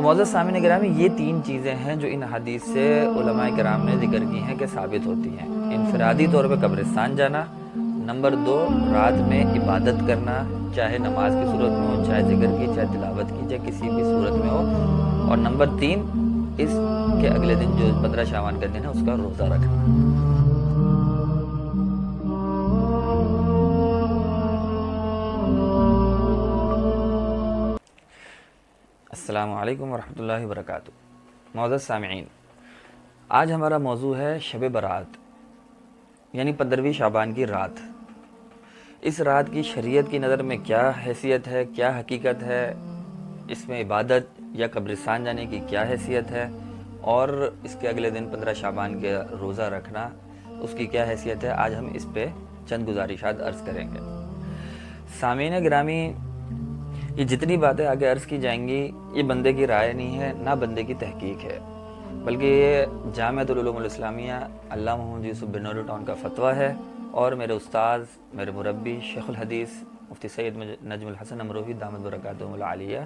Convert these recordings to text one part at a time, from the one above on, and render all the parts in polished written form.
تو معزز سامعین گرامی، یہ 3 چیزیں ہیں جو ان حدیث سے علماء کرام نے ذکر کی ہیں کہ ثابت ہوتی ہیں۔ انفرادی طور پہ قبرستان جانا، نمبر 2 رات میں عبادت کرنا، چاہے نماز کی صورت میں ہو، چاہے ذکر کی، چاہے تلاوت کی، چاہے کسی بھی صورت میں ہو، اور نمبر 3 اس کے اگلے دن جو 15 شعبان کا دن ہے اس کا روزہ رکھنا۔ السلام علیکم ورحمۃ اللہ وبرکاتہ۔ معزز سامعین، آج ہمارا موضوع ہے شب برات، یعنی 15ویں شعبان کی رات۔ اس رات کی شریعت کی نظر میں کیا حیثیت ہے، کیا حقیقت ہے، اس میں عبادت یا قبرستان جانے کی کیا حیثیت ہے، اور اس کے اگلے دن 15 شعبان کے روزہ رکھنا اس کی کیا حیثیت ہے، آج ہم اس پہ چند گزارشات عرض کریں گے۔ سامعین گرامی، یہ جتنی باتیں آگے عرض کی جائیں گی یہ بندے کی رائے نہیں ہے، نہ بندے کی تحقیق ہے، بلکہ یہ جامعۃ العلوم الاسلامیہ علامہ محمد یوسف بن نور ٹاؤن کا فتویٰ ہے، اور میرے استاذ، میرے مربی شیخ الحدیث مفتی سید نجم الحسن امروہی دامت برکاتہم العالیہ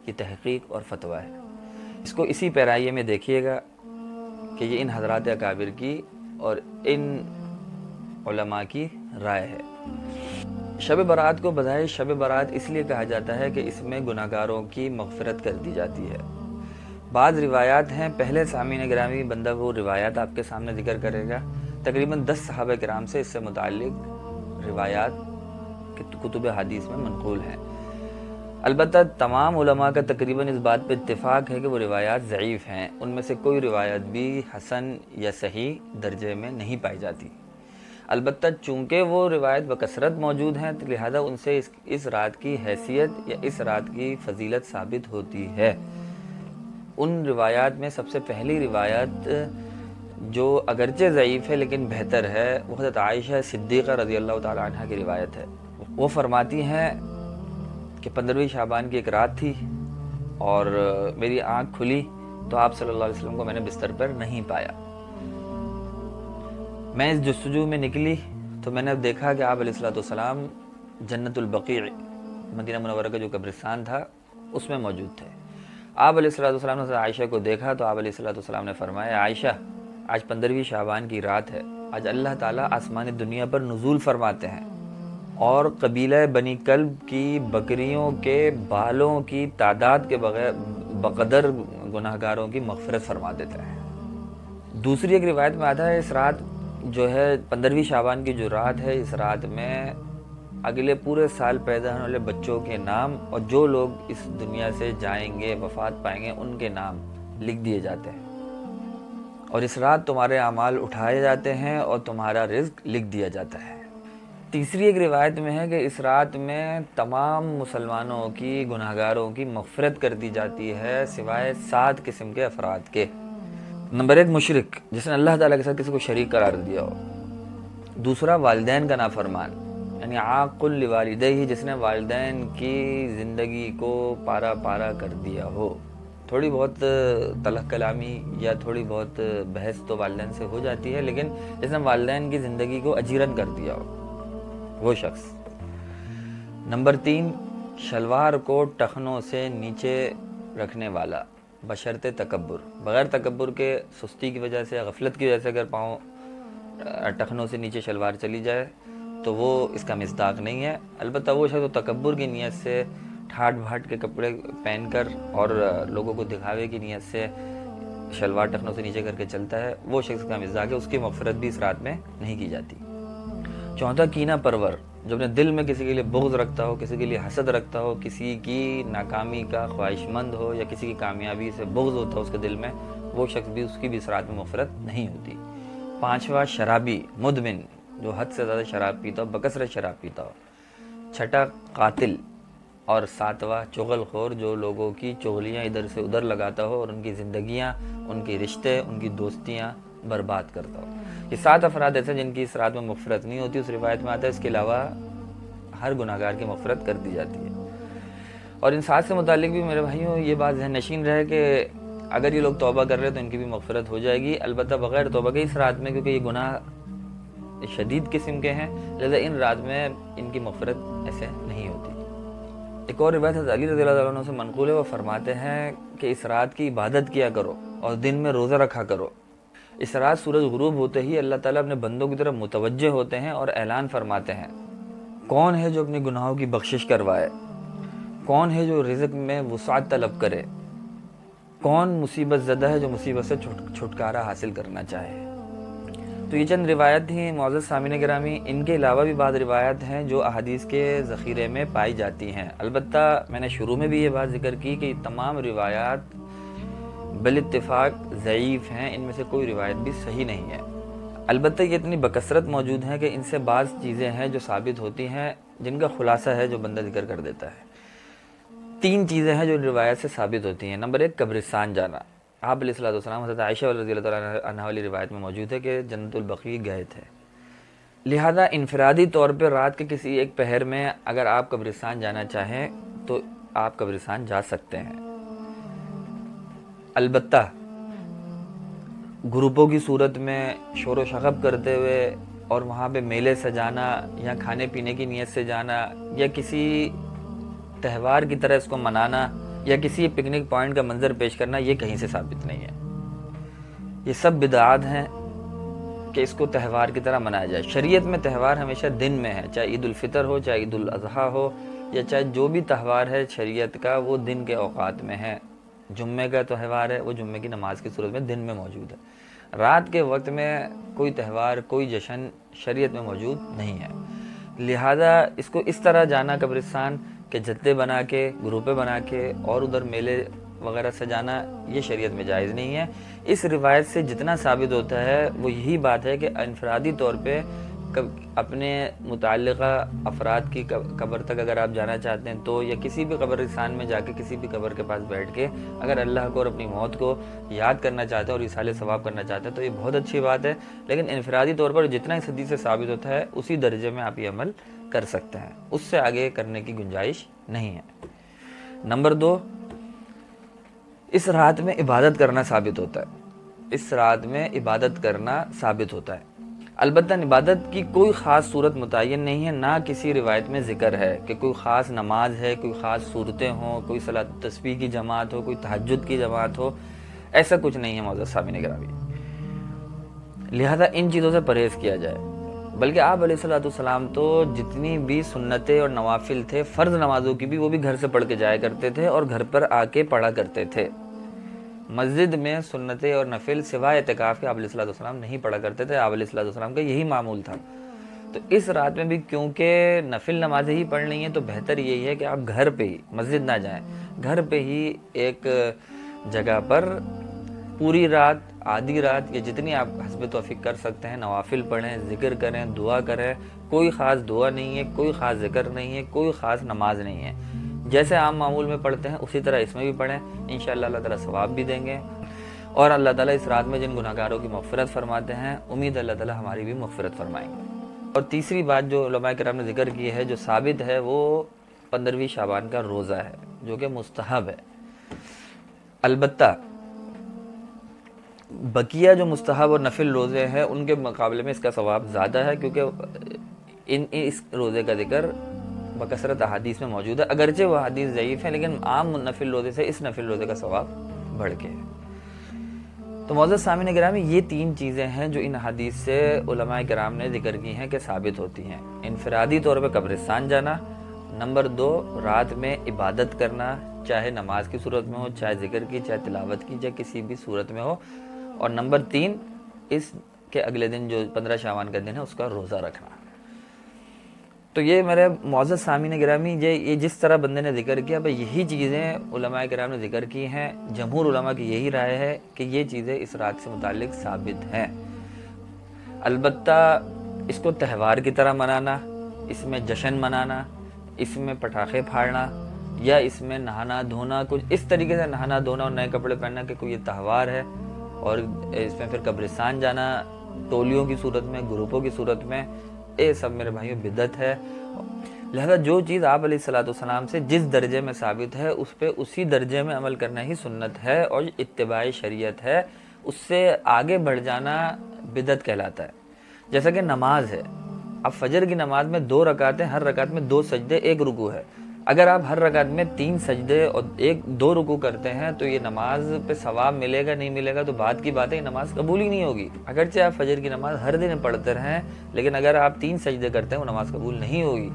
کی تحقیق اور فتویٰ ہے۔ اس کو اسی پیرائیے میں دیکھیے گا کہ یہ ان حضرات اکابر کی اور ان علماء کی رائے ہے۔ شب برات کو بظاہر شب برات اس لیے کہا جاتا ہے کہ اس میں گناہگاروں کی مغفرت کر دی جاتی ہے۔ بعض روایات ہیں، پہلے سامعین گرامی بندہ وہ روایات آپ کے سامنے ذکر کرے گا، تقریباً 10 صحابہ کرام سے اس سے متعلق روایات کتب حدیث میں منقول ہیں۔ البتہ تمام علماء کا تقریباً اس بات پہ اتفاق ہے کہ وہ روایات ضعیف ہیں، ان میں سے کوئی روایت بھی حسن یا صحیح درجے میں نہیں پائی جاتی۔ البتہ چونکہ وہ روایت بکثرت موجود ہیں تو لہذا ان سے اس رات کی حیثیت یا اس رات کی فضیلت ثابت ہوتی ہے۔ ان روایات میں سب سے پہلی روایت جو اگرچہ ضعیف ہے لیکن بہتر ہے، وہ حضرت عائشہ صدیقہ رضی اللہ تعالیٰ عنہ کی روایت ہے۔ وہ فرماتی ہیں کہ 15ویں شعبان کی ایک رات تھی اور میری آنکھ کھلی تو آپ صلی اللہ علیہ وسلم کو میں نے بستر پر نہیں پایا۔ میں اس جستجو میں نکلی تو میں نے اب دیکھا کہ آپ علیہ السلام جنت البقیع، مدینہ منورہ کا جو قبرستان تھا، اس میں موجود تھے۔ آپ علیہ السلام نے عائشہ کو دیکھا تو آپ علیہ السلام نے فرمایا، عائشہ آج 15ویں شعبان کی رات ہے، آج اللہ تعالیٰ آسمان دنیا پر نزول فرماتے ہیں اور قبیلہ بنی کلب کی بکریوں کے بالوں کی تعداد کے بقدر گناہگاروں کی مغفرت فرما دیتے ہیں۔ دوسری ایک روایت میں آتا ہے، اس رات جو ہے 15ویں شعبان کی جو رات ہے، اس رات میں اگلے پورے سال پیدا ہونے والے بچوں کے نام اور جو لوگ اس دنیا سے جائیں گے، وفات پائیں گے، ان کے نام لکھ دیے جاتے ہیں، اور اس رات تمہارے اعمال اٹھائے جاتے ہیں اور تمہارا رزق لکھ دیا جاتا ہے۔ تیسری ایک روایت میں ہے کہ اس رات میں تمام مسلمانوں کی، گناہگاروں کی مغفرت کر دی جاتی ہے سوائے 7 قسم کے افراد کے۔ نمبر 1 مشرک، جس نے اللہ تعالیٰ کے ساتھ کسی کو شریک قرار دیا ہو۔ دوسرا والدین کا نافرمان، یعنی عاق لوالدیہ، جس نے والدین کی زندگی کو پارا پارا کر دیا ہو۔ تھوڑی بہت تلخ کلامی یا تھوڑی بہت بحث تو والدین سے ہو جاتی ہے، لیکن جس نے والدین کی زندگی کو اجیرن کر دیا ہو، وہ شخص۔ نمبر 3 شلوار کو ٹخنوں سے نیچے رکھنے والا، بشرط تکبر، بغیر تکبر کے، سستی کی وجہ سے، غفلت کی وجہ سے اگر پاؤں ٹخنوں سے نیچے شلوار چلی جائے تو وہ اس کا مصداق نہیں ہے۔ البتہ وہ شخص تکبر کی نیت سے ٹھاٹ بھاٹ کے کپڑے پہن کر اور لوگوں کو دکھاوے کی نیت سے شلوار ٹخنوں سے نیچے کر کے چلتا ہے، وہ شخص کا مصداق ہے، اس کی مغفرت بھی اس رات میں نہیں کی جاتی۔ چوتھا کینہ پرور، جو اپنے دل میں کسی کے لیے بغض رکھتا ہو، کسی کے لیے حسد رکھتا ہو، کسی کی ناکامی کا خواہش مند ہو یا کسی کی کامیابی سے بغض ہوتا ہو اس کے دل میں، وہ شخص بھی، اس کی بھی اس رات میں مغفرت نہیں ہوتی۔ 5واں شرابی، مدمن، جو حد سے زیادہ شراب پیتا ہو، بکثرت شراب پیتا ہو۔ 6واں قاتل، اور 7واں چغل خور، جو لوگوں کی چغلیاں ادھر سے ادھر لگاتا ہو اور ان کی زندگیاں، ان کے رشتے، ان کی دوستیاں برباد کرتا ہو۔ یہ 7 افراد ایسے جن کی اس رات میں مغفرت نہیں ہوتی، اس روایت میں آتا ہے۔ اس کے علاوہ ہر گناہگار کی مغفرت کر دی جاتی ہے۔ اور ان 7 سے متعلق بھی میرے بھائیوں یہ بات ذہن نشین رہے کہ اگر یہ لوگ توبہ کر رہے تو ان کی بھی مغفرت ہو جائے گی، البتہ بغیر توبہ کے اس رات میں، کیونکہ یہ گناہ شدید قسم کے ہیں، لہذا ان رات میں ان کی مغفرت ایسے نہیں ہوتی۔ ایک اور روایت حضرت علی رضی اللہ عنہ سے منقول ہے، وہ فرماتے ہیں کہ اس رات کی عبادت کیا کرو اور دن میں روزہ رکھا کرو۔ اس رات سورج غروب ہوتے ہی اللہ تعالیٰ اپنے بندوں کی طرف متوجہ ہوتے ہیں اور اعلان فرماتے ہیں، کون ہے جو اپنے گناہوں کی بخشش کروائے، کون ہے جو رزق میں وسعت طلب کرے، کون مصیبت زدہ ہے جو مصیبت سے چھٹکارا حاصل کرنا چاہے۔ تو یہ چند روایت ہیں معزز سامعین گرامی، ان کے علاوہ بھی بعض روایت ہیں جو احادیث کے ذخیرے میں پائی جاتی ہیں۔ البتہ میں نے شروع میں بھی یہ بات ذکر کی کہ یہ تمام روایات بالاتفاق ضعیف ہیں، ان میں سے کوئی روایت بھی صحیح نہیں ہے۔ البتہ یہ اتنی بکثرت موجود ہیں کہ ان سے بعض چیزیں ہیں جو ثابت ہوتی ہیں، جن کا خلاصہ ہے جو بندہ ذکر کر دیتا ہے۔ 3 چیزیں ہیں جو ان روایت سے ثابت ہوتی ہیں۔ نمبر 1، قبرستان جانا۔ آپ علیہ الصلوۃ والسلام حضرت عائشہ رضی اللہ تعالیٰ عنہا والی روایت میں موجود ہے کہ جنت البقیع گئے تھے، لہذا انفرادی طور پہ رات کے کسی ایک پہر میں اگر آپ قبرستان جانا چاہیں تو آپ قبرستان جا سکتے ہیں۔ البتہ گروپوں کی صورت میں شور و شغب کرتے ہوئے اور وہاں پہ میلے سجانا یا کھانے پینے کی نیت سے جانا یا کسی تہوار کی طرح اس کو منانا یا کسی پکنک پوائنٹ کا منظر پیش کرنا، یہ کہیں سے ثابت نہیں ہے۔ یہ سب بدعات ہیں کہ اس کو تہوار کی طرح منایا جائے۔ شریعت میں تہوار ہمیشہ دن میں ہے، چاہے عید الفطر ہو، چاہے عید الاضحیٰ ہو، یا چاہے جو بھی تہوار ہے شریعت کا، وہ دن کے اوقات میں ہے۔ جمعے کا تہوار ہے، وہ جمعے کی نماز کی صورت میں دن میں موجود ہے۔ رات کے وقت میں کوئی تہوار، کوئی جشن شریعت میں موجود نہیں ہے، لہذا اس کو اس طرح جانا قبرستان کہ جتھے بنا کے، گروپیں بنا کے اور ادھر میلے وغیرہ سجانا، یہ شریعت میں جائز نہیں ہے۔ اس روایت سے جتنا ثابت ہوتا ہے وہ یہی بات ہے کہ انفرادی طور پہ اپنے متعلقہ افراد کی قبر تک اگر آپ جانا چاہتے ہیں تو، یا کسی بھی قبرستان میں جا کے کسی بھی قبر کے پاس بیٹھ کے اگر اللہ کو اور اپنی موت کو یاد کرنا چاہتے ہیں اور ایصال ثواب کرنا چاہتے ہیں تو یہ بہت اچھی بات ہے، لیکن انفرادی طور پر جتنا اس حدیث سے ثابت ہوتا ہے اسی درجے میں آپ یہ عمل کر سکتے ہیں، اس سے آگے کرنے کی گنجائش نہیں ہے۔ نمبر 2، اس رات میں عبادت کرنا ثابت ہوتا ہے۔ اس رات میں عبادت کرنا ثابت ہوتا ہے۔ البتہ عبادت کی کوئی خاص صورت متعین نہیں ہے، نہ کسی روایت میں ذکر ہے کہ کوئی خاص نماز ہے، کوئی خاص صورتیں ہوں، کوئی صلاۃ التسبیح کی جماعت ہو، کوئی تہجد کی جماعت ہو، ایسا کچھ نہیں ہے معزز سامعین گرامی۔ لہذا ان چیزوں سے پرہیز کیا جائے۔ بلکہ آپ علیہ الصلوۃ والسلام تو جتنی بھی سنتیں اور نوافل تھے، فرض نمازوں کی بھی، وہ بھی گھر سے پڑھ کے جایا کرتے تھے اور گھر پر آ کے پڑھا کرتے تھے۔ مسجد میں سنتیں اور نفل سوائے اعتکاف کے آپ علیہ الصلوۃ والسلام نہیں پڑھا کرتے تھے، آپ علیہ الصلوۃ والسلام کا یہی معمول تھا۔ تو اس رات میں بھی کیونکہ نفل نمازیں ہی پڑھنی ہیں تو بہتر یہی ہے کہ آپ گھر پہ ہی، مسجد نہ جائیں، گھر پہ ہی ایک جگہ پر پوری رات، آدھی رات، یا جتنی آپ حسب توفیق کر سکتے ہیں نوافل پڑھیں، ذکر کریں، دعا کریں۔ کوئی خاص دعا نہیں ہے، کوئی خاص ذکر نہیں ہے، کوئی خاص نماز نہیں ہے، جیسے عام معمول میں پڑھتے ہیں اسی طرح اس میں بھی پڑھیں، انشاءاللہ اللہ تعالیٰ ثواب بھی دیں گے، اور اللہ تعالیٰ اس رات میں جن گناہگاروں کی مغفرت فرماتے ہیں، امید اللہ تعالیٰ ہماری بھی مغفرت فرمائیں گے۔ اور تیسری بات جو علماء کرام نے ذکر کی ہے، جو ثابت ہے، وہ 15ویں شعبان کا روزہ ہے، جو کہ مستحب ہے۔ البتہ بقیہ جو مستحب اور نفل روزے ہیں ان کے مقابلے میں اس کا ثواب زیادہ ہے، کیونکہ اس روزے کا ذکر بکثرت احادیث میں موجود ہے، اگرچہ وہ حدیث ضعیف ہے، لیکن عام نفل روزے سے اس نفل روزے کا ثواب بڑھ کے ہے۔ تو معزز سامعین گرامی، یہ 3 چیزیں ہیں جو ان حدیث سے علماء کرام نے ذکر کی ہیں کہ ثابت ہوتی ہیں۔ انفرادی طور پہ قبرستان جانا، نمبر 2 رات میں عبادت کرنا، چاہے نماز کی صورت میں ہو، چاہے ذکر کی، چاہے تلاوت کی، چاہے کسی بھی صورت میں ہو، اور نمبر 3 اس کے اگلے دن جو 15 شعبان کا دن ہے اس کا روزہ رکھنا۔ تو یہ میرے معزز سامعین گرامی، یہ جس طرح بندے نے ذکر کیا، بھئی یہی چیزیں علماء کرام نے ذکر کی ہیں، جمہور علماء کی یہی رائے ہے کہ یہ چیزیں اس رات سے متعلق ثابت ہیں۔ البتہ اس کو تہوار کی طرح منانا، اس میں جشن منانا، اس میں پٹاخے پھاڑنا، یا اس میں نہانا دھونا، کچھ اس طریقے سے نہانا دھونا اور نئے کپڑے پہننا کہ کوئی یہ تہوار ہے، اور اس میں پھر قبرستان جانا ٹولیوں کی صورت میں، گروپوں کی صورت میں، یہ سب میرے بھائیوں بدعت ہے۔ لہذا جو چیز آپ علیہ الصلوۃ والسلام سے جس درجے میں ثابت ہے اس پہ اسی درجے میں عمل کرنا ہی سنت ہے اور اتباع شریعت ہے، اس سے آگے بڑھ جانا بدعت کہلاتا ہے۔ جیسا کہ نماز ہے، اب فجر کی نماز میں 2 رکعتیں، ہر رکعت میں 2 سجدے، 1 رکوع ہے، اگر آپ ہر رکعت میں 3 سجدے اور 1-2 رکوع کرتے ہیں تو یہ نماز پہ ثواب ملے گا نہیں ملے گا تو بات کی بات ہے، یہ نماز قبول ہی نہیں ہوگی۔ اگرچہ آپ فجر کی نماز ہر دن پڑھتے رہیں، لیکن اگر آپ 3 سجدے کرتے ہیں وہ نماز قبول نہیں ہوگی۔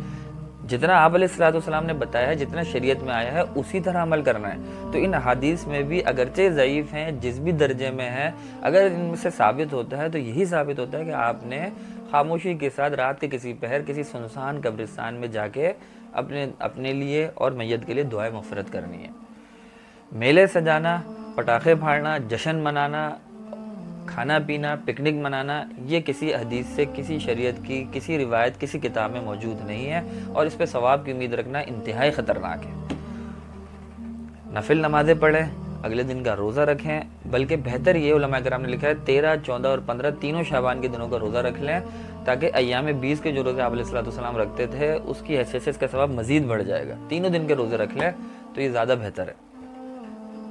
جتنا آپ علیہ الصلوۃ والسلام نے بتایا ہے، جتنا شریعت میں آیا ہے، اسی طرح عمل کرنا ہے۔ تو ان احادیث میں بھی اگرچہ ضعیف ہیں، جس بھی درجے میں ہیں، اگر ان میں سے ثابت ہوتا ہے تو یہی ثابت ہوتا ہے کہ آپ نے خاموشی کے ساتھ رات کے کسی پہر کسی سنسان قبرستان میں جا کے اپنے لیے اور میت کے لیے دعائے مغفرت کرنی ہے۔ میلے سجانا، پٹاخے پھاڑنا، جشن منانا، کھانا پینا، پکنک منانا، یہ کسی حدیث سے، کسی شریعت کی کسی روایت، کسی کتاب میں موجود نہیں ہے، اور اس پہ ثواب کی امید رکھنا انتہائی خطرناک ہے۔ نفل نمازیں پڑھیں، اگلے دن کا روزہ رکھیں، بلکہ بہتر یہ علماء کرام نے لکھا ہے 13، 14 اور 15 تینوں شعبان کے دنوں کا روزہ رکھ لیں، تاکہ ایام 20 کے جو روزے آپ علیہ الصلوۃ والسلام رکھتے تھے اس کی حیثیت سے اس کا ثواب مزید بڑھ جائے گا۔ تینوں دن کے روزے رکھ لیں تو یہ زیادہ بہتر ہے۔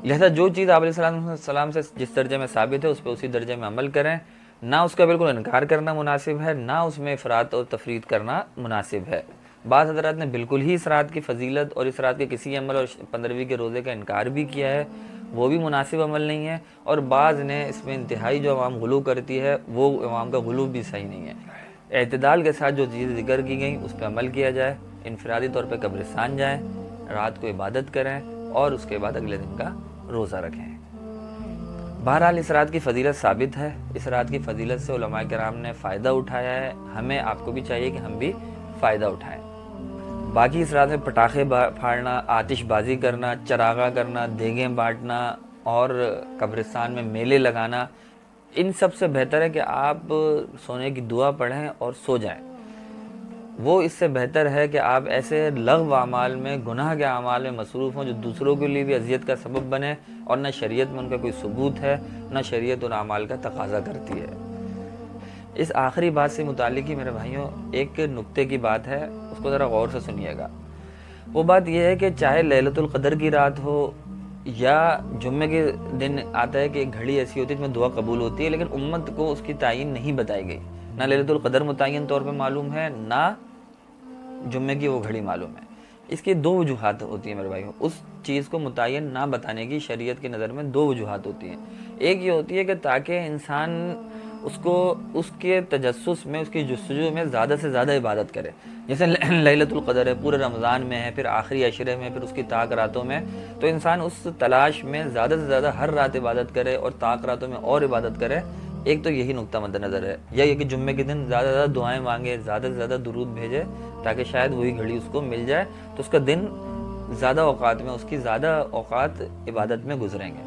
لہذا جو چیز آپ علیہ السلام سے جس درجے میں ثابت ہے اس پہ اسی درجے میں عمل کریں، نہ اس کا بالکل انکار کرنا مناسب ہے، نہ اس میں افراط اور تفریط کرنا مناسب ہے۔ بعض حضرات نے بالکل ہی اس رات کی فضیلت اور اس رات کے کسی عمل اور 15ویں کے روزے کا انکار بھی کیا ہے، وہ بھی مناسب عمل نہیں ہے، اور بعض نے اس میں انتہائی جو عوام غلو کرتی ہے وہ عوام کا غلو بھی صحیح نہیں ہے۔ اعتدال کے ساتھ جو چیزیں ذکر کی گئیں اس پہ عمل کیا جائے، انفرادی طور پہ قبرستان جائیں، رات کو عبادت کریں، اور اس کے بعد اگلے دن کا روزہ رکھیں۔ بہرحال اس رات کی فضیلت ثابت ہے، اس رات کی فضیلت سے علماء کرام نے فائدہ اٹھایا ہے، ہمیں آپ کو بھی چاہیے کہ ہم بھی فائدہ اٹھائیں۔ باقی اس رات میں پٹاخے پھاڑنا، آتش بازی کرنا، چراغاں کرنا، دیگیں بانٹنا اور قبرستان میں میلے لگانا، ان سب سے بہتر ہے کہ آپ سونے کی دعا پڑھیں اور سو جائیں۔ وہ اس سے بہتر ہے کہ آپ ایسے لغو اعمال میں، گناہ کے اعمال میں مصروف ہوں جو دوسروں کے لیے بھی اذیت کا سبب بنے، اور نہ شریعت میں ان کا کوئی ثبوت ہے، نہ شریعت ان اعمال کا تقاضا کرتی ہے۔ اس آخری بات سے متعلق ہی میرے بھائیوں ایک نکتے کی بات ہے، اس کو ذرا غور سے سنیے گا۔ وہ بات یہ ہے کہ چاہے لیلۃ القدر کی رات ہو یا جمعے کے دن آتا ہے کہ ایک گھڑی ایسی ہوتی ہے جس میں دعا قبول ہوتی ہے، لیکن امت کو اس کی تعین نہیں بتائی گئی۔ نہ لیلۃ القدر متعین طور پہ معلوم ہے، نہ جمعے کی وہ گھڑی معلوم ہے۔ اس کی 2 وجوہات ہوتی ہیں میرے بھائیوں، اس چیز کو متعین نہ بتانے کی شریعت کی نظر میں 2 وجوہات ہوتی ہیں۔ ایک یہ ہوتی ہے کہ تاکہ انسان اس کو اس کے تجسس میں، اس کی جستجو میں زیادہ سے زیادہ عبادت کرے۔ جیسے لیلۃ القدر ہے، پورے رمضان میں ہے، پھر آخری عشرے میں، پھر اس کی طاق راتوں میں، تو انسان اس تلاش میں زیادہ سے زیادہ ہر رات عبادت کرے اور طاق راتوں میں اور عبادت کرے۔ ایک تو یہی نقطہ مد نظر ہے، یا یہ کہ جمعے کے دن زیادہ سے زیادہ دعائیں مانگے، زیادہ سے زیادہ درود بھیجے، تاکہ شاید وہی گھڑی اس کو مل جائے تو اس کا دن زیادہ اوقات میں، اس کی زیادہ اوقات عبادت میں گزریں گے۔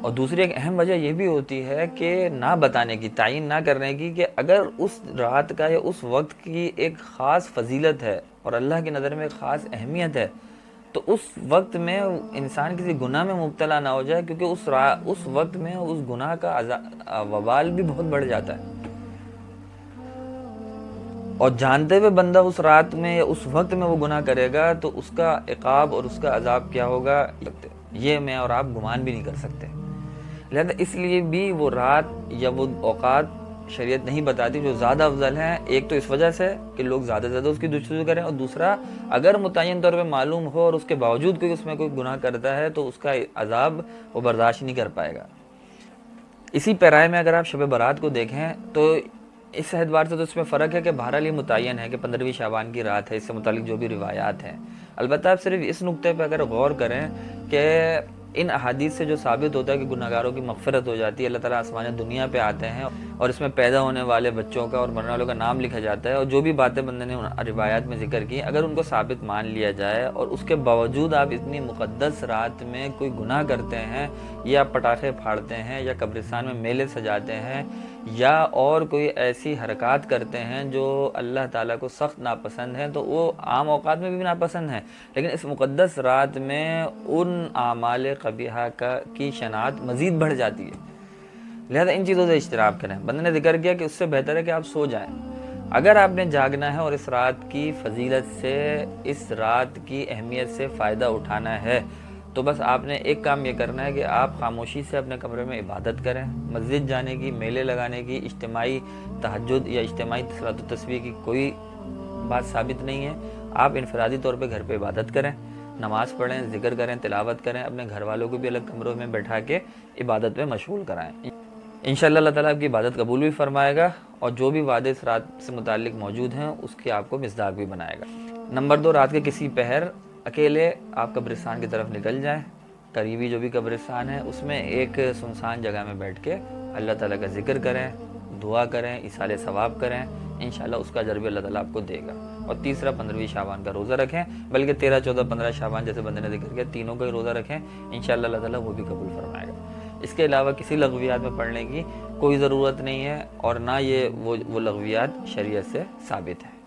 اور دوسری ایک اہم وجہ یہ بھی ہوتی ہے کہ نہ بتانے کی، تعین نہ کرنے کی، کہ اگر اس رات کا یا اس وقت کی ایک خاص فضیلت ہے اور اللہ کی نظر میں ایک خاص اہمیت ہے، تو اس وقت میں انسان کسی گناہ میں مبتلا نہ ہو جائے، کیونکہ اس وقت میں اس گناہ کا وبال بھی بہت بڑھ جاتا ہے، اور جانتے ہوئے بندہ اس رات میں یا اس وقت میں وہ گناہ کرے گا تو اس کا عقاب اور اس کا عذاب کیا ہوگا، یہ میں اور آپ گمان بھی نہیں کر سکتے۔ لہذا اس لیے بھی وہ رات یا وہ اوقات شریعت نہیں بتاتی جو زیادہ افضل ہیں، ایک تو اس وجہ سے کہ لوگ زیادہ سے زیادہ اس کی جستجو کریں، اور دوسرا اگر متعین طور پہ معلوم ہو اور اس کے باوجود کوئی اس میں کوئی گناہ کرتا ہے تو اس کا عذاب وہ برداشت نہیں کر پائے گا۔ اسی پیرائے میں اگر آپ شب برات کو دیکھیں تو اس اعتبار سے تو اس میں فرق ہے کہ بہرحال یہ متعین ہے کہ 15ویں شعبان کی رات ہے، اس سے متعلق جو بھی روایات ہیں۔ البتہ آپ صرف اس نقطے پہ اگر غور کریں کہ ان احادیث سے جو ثابت ہوتا ہے کہ گناہگاروں کی مغفرت ہو جاتی ہے، اللہ تعالیٰ آسمان دنیا پہ آتے ہیں اور اس میں پیدا ہونے والے بچوں کا اور مرنے والوں کا نام لکھا جاتا ہے، اور جو بھی باتیں بندے نے روایات میں ذکر کی، اگر ان کو ثابت مان لیا جائے اور اس کے باوجود آپ اتنی مقدس رات میں کوئی گناہ کرتے ہیں، یا پٹاخے پھاڑتے ہیں، یا قبرستان میں میلے سجاتے ہیں، یا اور کوئی ایسی حرکات کرتے ہیں جو اللہ تعالیٰ کو سخت ناپسند ہیں، تو وہ عام اوقات میں بھی ناپسند ہیں، لیکن اس مقدس رات میں ان اعمال قبیحہ کی شناعت مزید بڑھ جاتی ہے۔ لہذا ان چیزوں سے اجتناب کریں۔ بندے نے ذکر کیا کہ اس سے بہتر ہے کہ آپ سو جائیں۔ اگر آپ نے جاگنا ہے اور اس رات کی فضیلت سے، اس رات کی اہمیت سے فائدہ اٹھانا ہے، تو بس آپ نے ایک کام یہ کرنا ہے کہ آپ خاموشی سے اپنے کمرے میں عبادت کریں۔ مسجد جانے کی، میلے لگانے کی، اجتماعی تہجد یا اجتماعی صلاۃ التسبیح کی کوئی بات ثابت نہیں ہے۔ آپ انفرادی طور پہ گھر پہ عبادت کریں۔ نماز پڑھیں، ذکر کریں، تلاوت کریں، اپنے گھر والوں کو بھی الگ کمروں میں بیٹھا کے عبادت میں مشغول کرائیں۔ انشاءاللہ اللہ تعالیٰ آپ کی عبادت قبول بھی فرمائے گا، اور جو بھی وعدے اس رات سے متعلق موجود ہیں اس کی آپ کو مصداق بھی بنائے گا۔ نمبر 2، رات کے کسی پہر اکیلے آپ قبرستان کی طرف نکل جائیں، قریبی جو بھی قبرستان ہے اس میں ایک سنسان جگہ میں بیٹھ کے اللہ تعالیٰ کا ذکر کریں، دعا کریں، ایصال ثواب کریں، انشاءاللہ اس کا اجر بھی اللہ تعالیٰ آپ کو دے گا۔ اور تیسرا 15ویں شعبان کا روزہ رکھیں، بلکہ 13، 14، 15 شعبان جیسے بندے نے ذکر کیا، تینوں کا ہی روزہ رکھیں، انشاءاللہ اللہ تعالیٰ وہ بھی قبول فرمائے گا۔ اس کے علاوہ کسی لغویات میں پڑھنے کی کوئی ضرورت نہیں ہے، اور نہ یہ وہ لغویات شریعت سے ثابت ہے۔